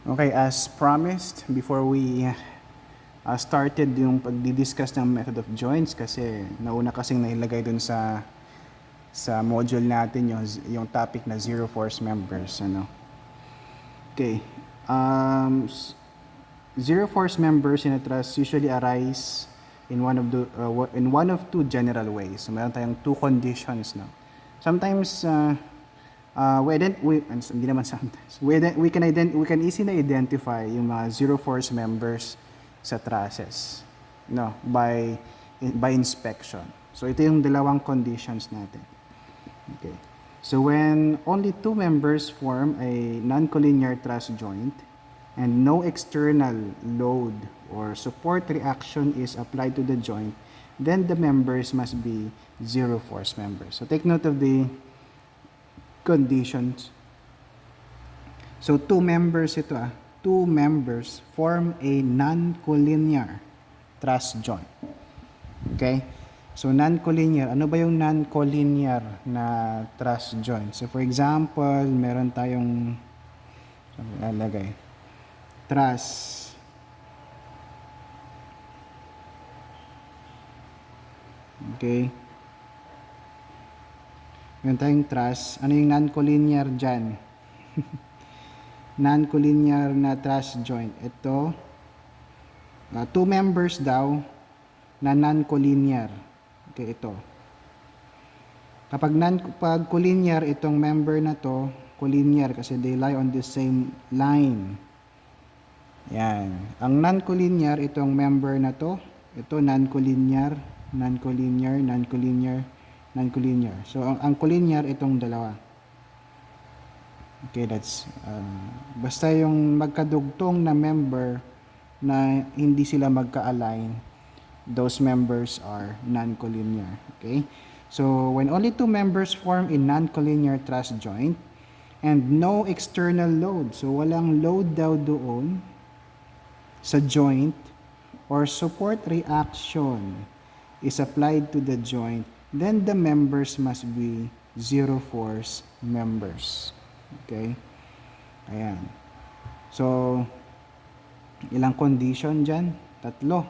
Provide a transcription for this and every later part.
Okay, as promised, before we started yung pagdi-discuss ng method of joints kasi nauna kasing nailagay dun sa module natin yung topic na zero force members, ano. Okay. Zero force members in a truss usually arise in one of two general ways. So, meron tayong two conditions, no. Sometimes hindi naman sometimes. We can easily identify yung mga zero force members sa trusses, no, by inspection. So ito yung dalawang conditions natin. Okay. So when only two members form a non-collinear truss joint and no external load or support reaction is applied to the joint, then the members must be zero force members. So take note of the conditions. So two members form a non-collinear truss joint. Okay? So non-collinear, ano ba yung non-collinear na truss joint? So for example, meron tayong truss. Okay? Meron tayong truss. Ano yung non-collinear dyan? Non-collinear na truss joint. Ito, two members daw na non-collinear. Okay, ito. Kapag collinear, itong member na to, collinear kasi they lie on the same line. Yan. Ang non-collinear, itong member na to, ito non-collinear, non-collinear, non-collinear, non-collinear. So, ang collinear, itong dalawa. Okay, that's basta yung magkadugtong na member na hindi sila magka-align, those members are non-collinear. Okay? So, when only two members form a non-collinear truss joint and no external load, so walang load daw doon sa joint or support reaction is applied to the joint, then the members must be zero force members. Okay? Ayan. So, ilang condition dyan? Tatlo.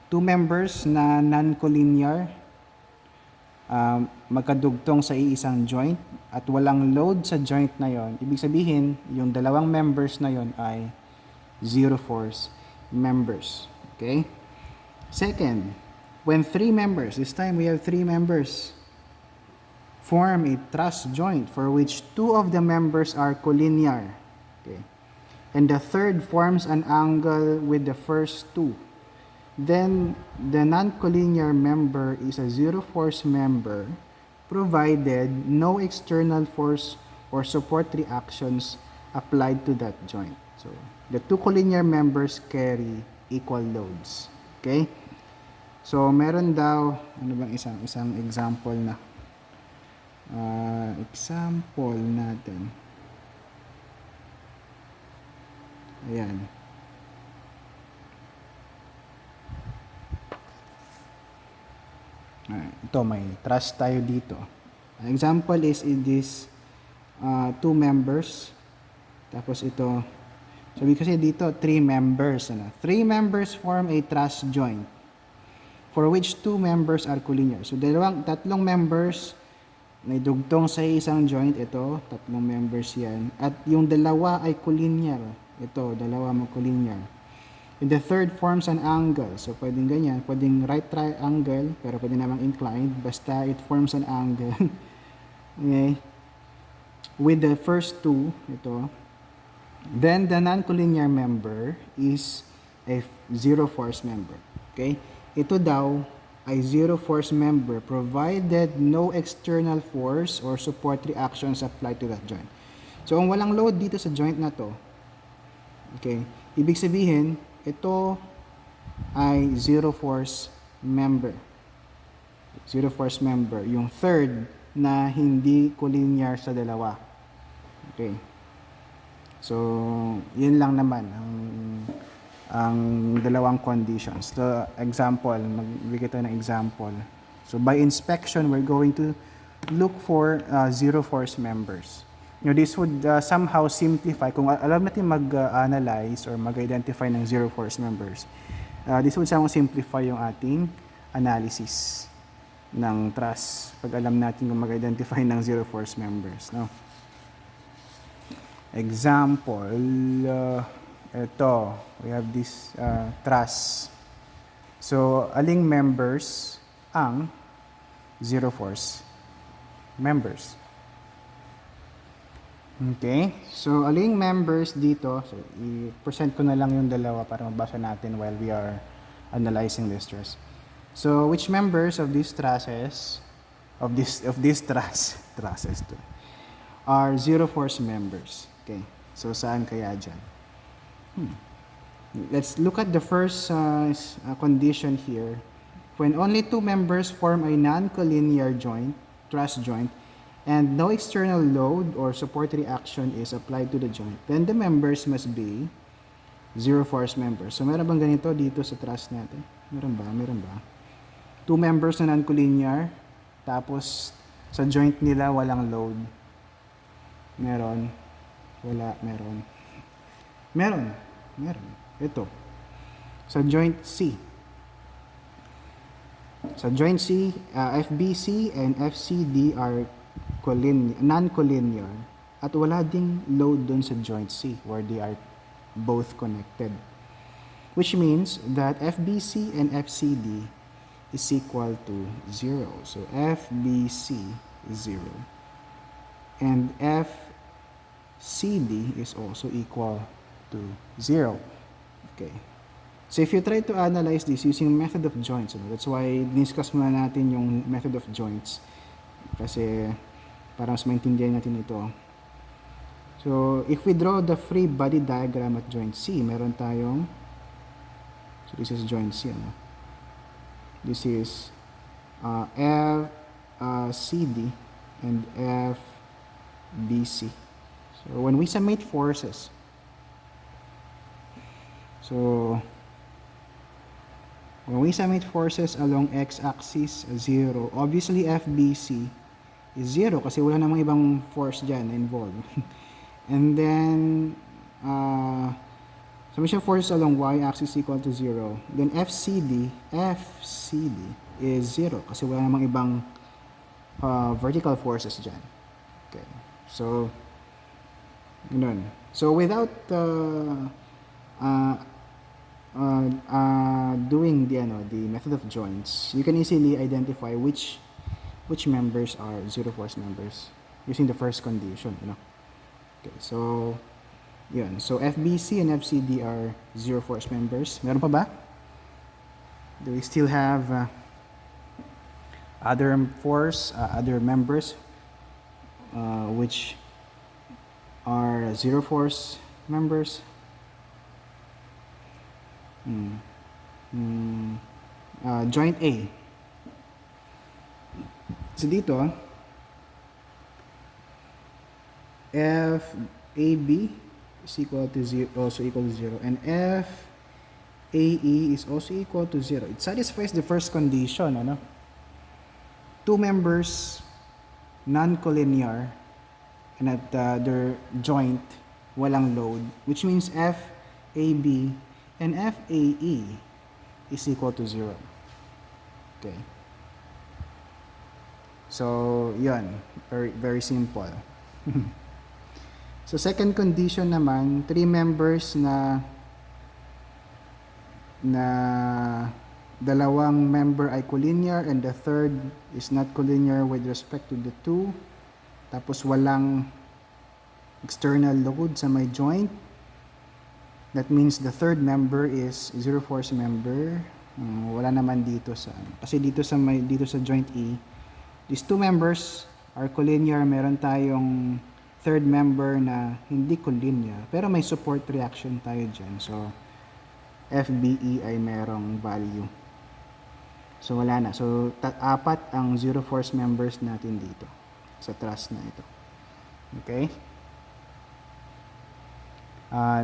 Two members na non-collinear, magkadugtong sa iisang joint at walang load sa joint na yon. Ibig sabihin, yung dalawang members na yon ay zero force members. Okay? Second, when three members, this time we have three members, form a truss joint for which two of the members are collinear. Okay. And the third forms an angle with the first two. Then the non-collinear member is a zero force member provided no external force or support reactions applied to that joint. So the two collinear members carry equal loads. Okay? So meron daw, ano bang isang example na example natin. Ayan. Ito, may truss tayo dito. An example is in this two members. Tapos ito, sabi kasi dito, three members. Ano? Three members form a truss joint for which two members are collinear. So, tatlong members may dugtong sa isang joint, ito, tatlong members yan. At yung dalawa ay collinear. Ito, dalawa mo collinear. And the third forms an angle. So, pwedeng ganyan. Pwedeng right triangle, pero pwedeng namang inclined. Basta it forms an angle. Okay? With the first two, ito. Then, the non-collinear member is a zero force member. Okay? Ito daw ay zero force member provided no external force or support reactions applied to that joint. So, kung walang load dito sa joint na to, okay, ibig sabihin, ito ay zero force member. Zero force member. Yung third na hindi collinear sa dalawa. Okay. So, yun lang naman ang dalawang conditions. So, example, magbigay tayo ng example. So, by inspection, we're going to look for zero force members. This would somehow simplify, kung alam natin mag-analyze or mag-identify ng zero force members, this would somehow simplify yung ating analysis ng truss pag alam natin kung mag-identify ng zero force members, no? Example, ito, we have this truss. So, aling members ang zero force members? Okay, so aling members dito, so i-present ko na lang yung dalawa para mabasa natin while we are analyzing this truss. So which members of these trusses, of this trusses to, are zero force members? Okay, so saan kaya dyan? Let's look at the first condition here. When only two members form a non-collinear joint, truss joint, and no external load or support reaction is applied to the joint, then the members must be zero force members. So meron bang ganito dito sa truss natin? Meron ba? Meron ba? Two members na non-collinear, tapos sa joint nila walang load. Meron. Wala. Meron. Meron. Meron. Ito. Sa joint C. Sa joint C, FBC and FCD are non-collinear at wala ding load dun sa joint C where they are both connected, which means that FBC and FCD is equal to 0. So FBC is 0 and FCD is also equal to 0. Okay, so if you try to analyze this using method of joints, that's why discuss muna natin yung method of joints kasi para mas maintindihan natin ito. So, if we draw the free body diagram at joint C, meron tayong, so this is joint C, ano? This is FCD and FBC. So, when we summate forces, along x-axis 0, obviously FBC is 0 kasi wala namang ibang force dyan involved. And then, summation forces along y-axis equal to 0. Then FCD is 0 kasi wala namang ibang vertical forces dyan. Okay. So, ganun. So, without doing the method of joints, you can easily identify which members are zero force members using the first condition, Okay, so yun. So FBC and FCD are zero force members. Meron pa ba? Do we still have other members which are zero force members? Joint A. So dito, FAB is equal to 0, also equal to 0, and FAE is also equal to 0. It satisfies the first condition, Two members, non-collinear, and at their joint, walang load, which means FAB and FAE is equal to 0. Okay. So, yun. Very, very simple. So, second condition naman, three members na dalawang member ay collinear and the third is not collinear with respect to the two. Tapos, walang external load sa may joint. That means the third member is zero force member. Wala naman dito sa, kasi dito sa joint E, these two members are collinear. Meron tayong third member na hindi collinear, pero may support reaction tayo dyan. So, FBE ay merong value. So, wala na. So, apat ang zero force members natin dito sa truss na ito. Okay?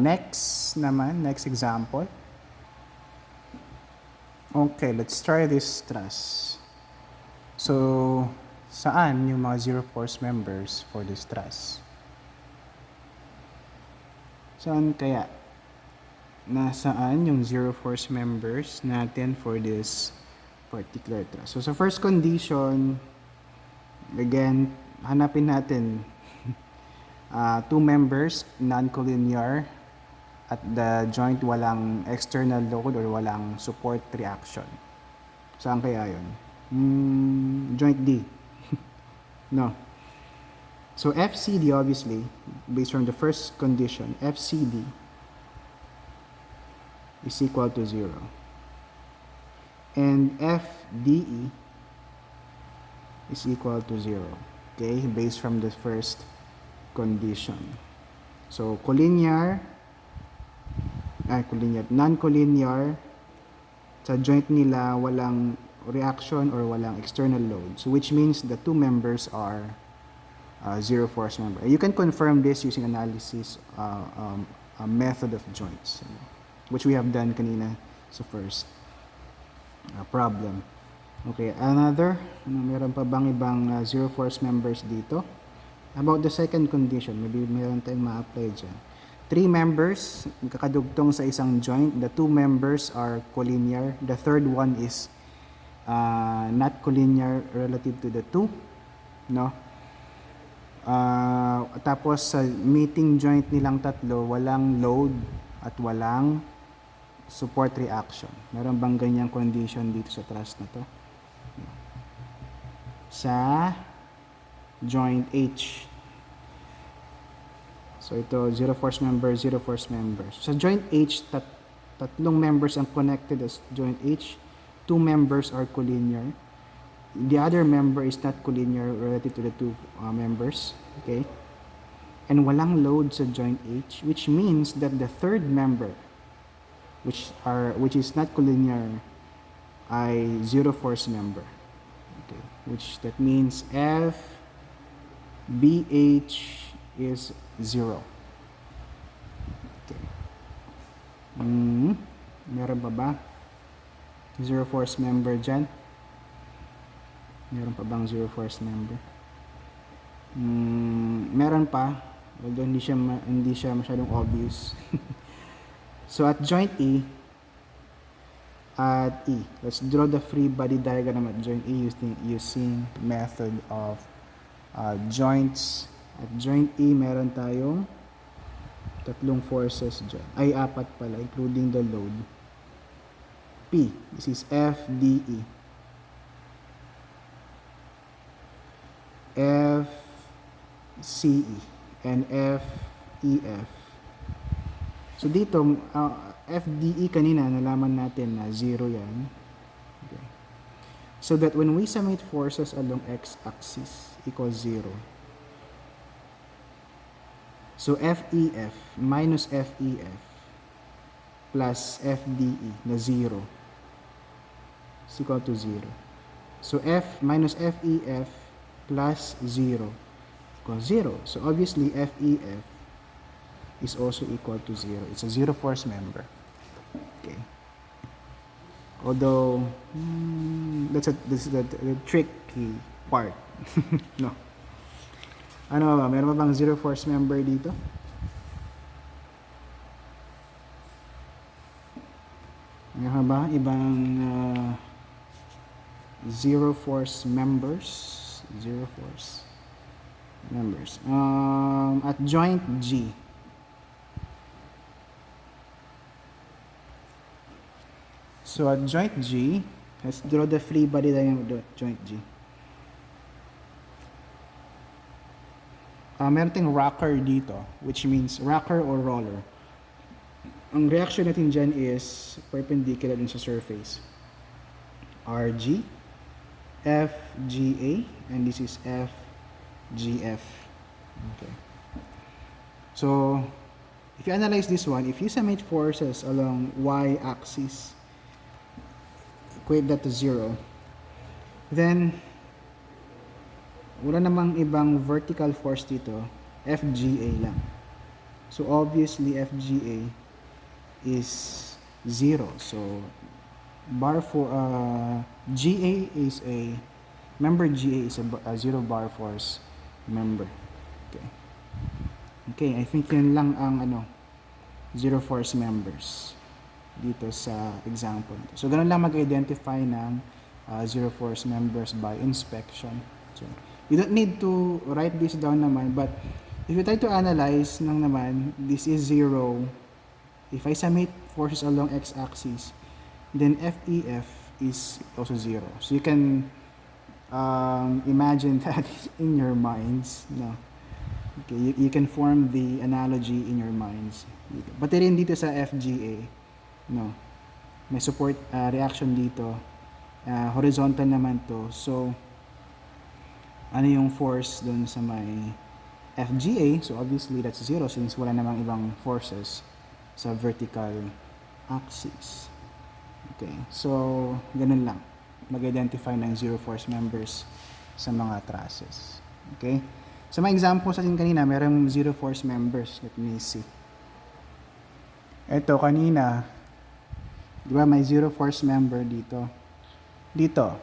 Next example. Okay, let's try this truss. So, saan yung mga zero force members for this truss? Saan kaya? Nasaan yung zero force members natin for this particular truss? So, sa first condition, again, hanapin natin two members, non-collinear, at the joint walang external load or walang support reaction. Saan kaya yun? Joint D. No. So, FCD obviously, based on the first condition, FCD is equal to 0. And FDE is equal to 0. Okay, based from the first condition. So, non-collinear, sa joint nila walang reaction or walang external load. So, which means the two members are zero force member. You can confirm this using analysis method of joints, which we have done kanina sa first problem. Okay, meron pa bang ibang zero force members dito? About the second condition, maybe meron tayong ma-apply dyan. Three members, kakadugtong sa isang joint. The two members are collinear. The third one is not collinear relative to the two. No? Tapos sa meeting joint nilang tatlo, walang load at walang support reaction. Meron bang ganyang condition dito sa truss na to? Sa joint H. So ito, zero force member. Sa joint H, tatlong members ang connected as joint H. Two members are collinear. The other member is not collinear relative to the two members. Okay? And walang load sa joint H, which means that the third member, which is not collinear, ay zero force member. Okay? That means FBH is 0. Okay. Meron pa ba? Zero force member dyan? Meron pa bang zero force member? Meron pa. Although hindi siya masyadong obvious. So at joint E, let's draw the free body diagram at joint E using method of joints. At joint E, meron tayong tatlong forces dyan. Ay, apat pala, including the load. P, this is FDE. FCE, and FEF. So dito, FDE kanina, nalaman natin na 0 yan. Okay. So that when we summate forces along x-axis equals 0, so FEF minus FEF plus FDE na 0 is equal to 0. So F minus FEF plus 0 equals 0. So obviously FEF is also equal to 0. It's a zero force member. Okay. Although this is the tricky part. No. Ano ba? Meron ba bang zero force member dito? Meron ba ibang zero force members? At joint G. So at joint G, let's draw the free body diagram of the joint G. Meron tayong rocker dito, which means rocker or roller. Ang reaction natin dyan is perpendicular din sa surface. RG, FGA, and this is FGF. Okay. So, if you analyze this one, if you summate forces along y-axis, equate that to 0, then wala namang ibang vertical force dito, FGA lang. So obviously FGA is 0. So GA is a member. GA is a 0 bar force member. Okay. I think yun lang ang zero force members dito sa example. So, ganun lang mag-identify ng zero force members by inspection. So, you don't need to write this down naman, but if you try to analyze nang naman, this is 0. If I summate forces along x-axis, then FEF is also 0. So, you can imagine that in your minds, no? Okay, you can form the analogy in your minds. Pati rin dito sa FGA, no? May support reaction dito. Horizontal naman to. So, ano yung force dun sa may FGA? So, obviously, that's 0 since wala namang ibang forces sa vertical axis. Okay, so, ganun lang. Mag-identify ng zero force members sa mga trusses. Okay? So, may example sa atin kanina, merong zero force members. Let me see. Ito, kanina, di ba may zero force member dito. Dito.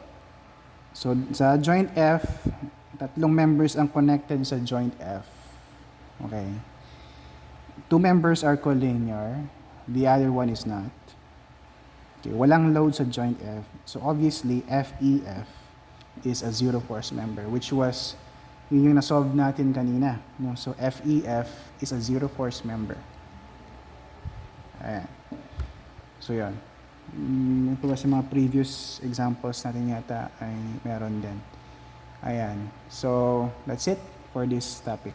So, sa joint F, tatlong members ang connected sa joint F. Okay. 2 members are collinear. The other one is not. Okay, walang load sa joint F. So, obviously, FEF is a zero force member, which was yun yung na-solve natin kanina. No? So, FEF is a zero force member. Ayan. So, yun. Ito sa mga previous examples natin yata ay meron din. Ayan. So, that's it for this topic.